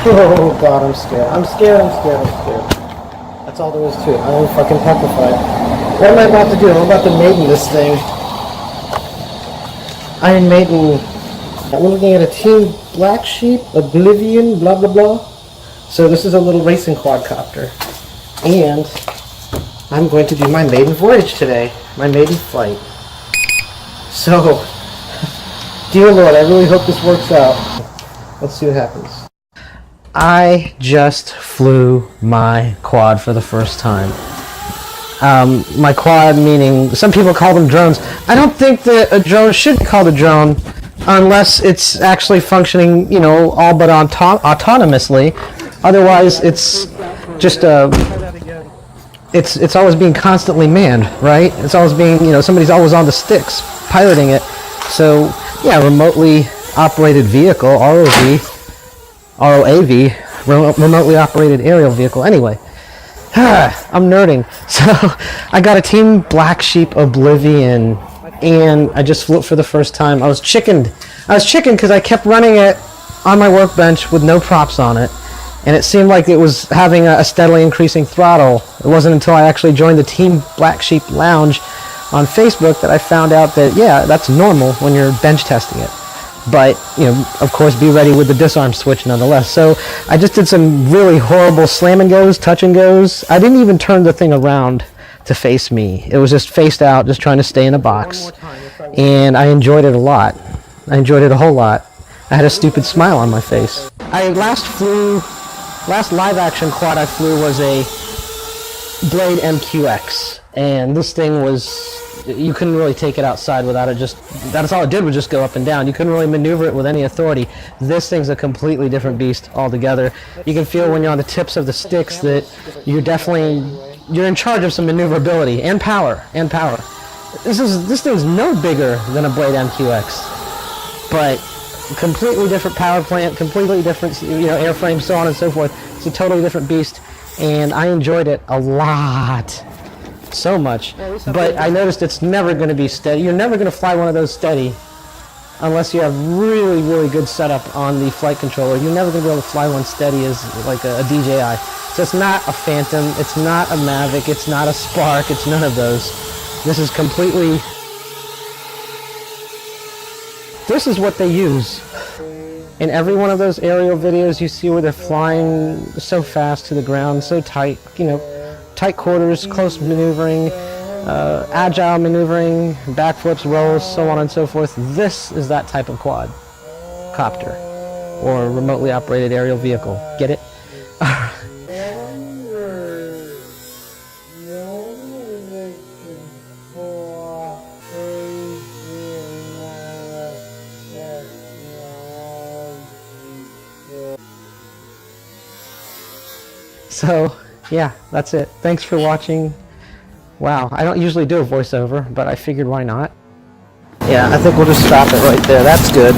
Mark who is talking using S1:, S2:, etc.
S1: Oh god, I'm scared. I'm scared, I'm scared, I'm scared. That's all there is to it. I'm fucking petrified. What am I about to do? I'm about to maiden this thing. Iron Maiden. I'm looking at a Team Black Sheep Oblivion blah blah blah. So this is a little racing quadcopter. And I'm going to do my maiden voyage today. My maiden flight. So, dear Lord, I really hope this works out. Let's see what happens. I just flew my quad for the first time. My quad meaning, some people call them drones. I don't think that a drone should be called a drone unless it's actually functioning, you know, all but autonomously. Otherwise, it's just a... It's always being constantly manned, right? It's always being, you know, somebody's always on the sticks piloting it. So, yeah, remotely operated vehicle, ROAV, remotely operated aerial vehicle. Anyway, I'm nerding. So, I got a Team Black Sheep Oblivion, and I just flew it for the first time. I was chickened because I kept running it on my workbench with no props on it. And it seemed like it was having a steadily increasing throttle. It wasn't until I actually joined the Team Black Sheep Lounge on Facebook that I found out that, yeah, that's normal when you're bench testing it. But, you know, of course, be ready with the disarm switch nonetheless. So I just did some really horrible slam and goes, touch and goes. I didn't even turn the thing around to face me. It was just faced out, just trying to stay in a box. And I enjoyed it a lot. I enjoyed it a whole lot. I had a stupid smile on my face. Last live action quad I flew was a Blade MQX, and this thing was, you couldn't really take it outside without it that's all it did was just go up and down. You couldn't really maneuver it with any authority. This thing's a completely different beast altogether. You can feel when you're on the tips of the sticks that you're in charge of some maneuverability and power, This thing's no bigger than a Blade MQX, but completely different power plant, completely different, you know, airframe, so on and so forth. It's a totally different beast, and I enjoyed it a lot, so much. But I noticed it's never going to be steady. You're never going to fly one of those steady unless you have really, really good setup on the flight controller. You're never going to be able to fly one steady as like a DJI. So it's not a Phantom, it's not a Mavic, it's not a Spark, it's none of those. This is completely... This is what they use. In every one of those aerial videos you see where they're flying so fast to the ground, so tight, you know, tight quarters, close maneuvering, agile maneuvering, backflips, rolls, so on and so forth. This is that type of quadcopter, or remotely operated aerial vehicle. Get it? So, yeah, that's it. Thanks for watching. Wow, I don't usually do a voiceover, but I figured why not? Yeah, I think we'll just stop it right there. That's good.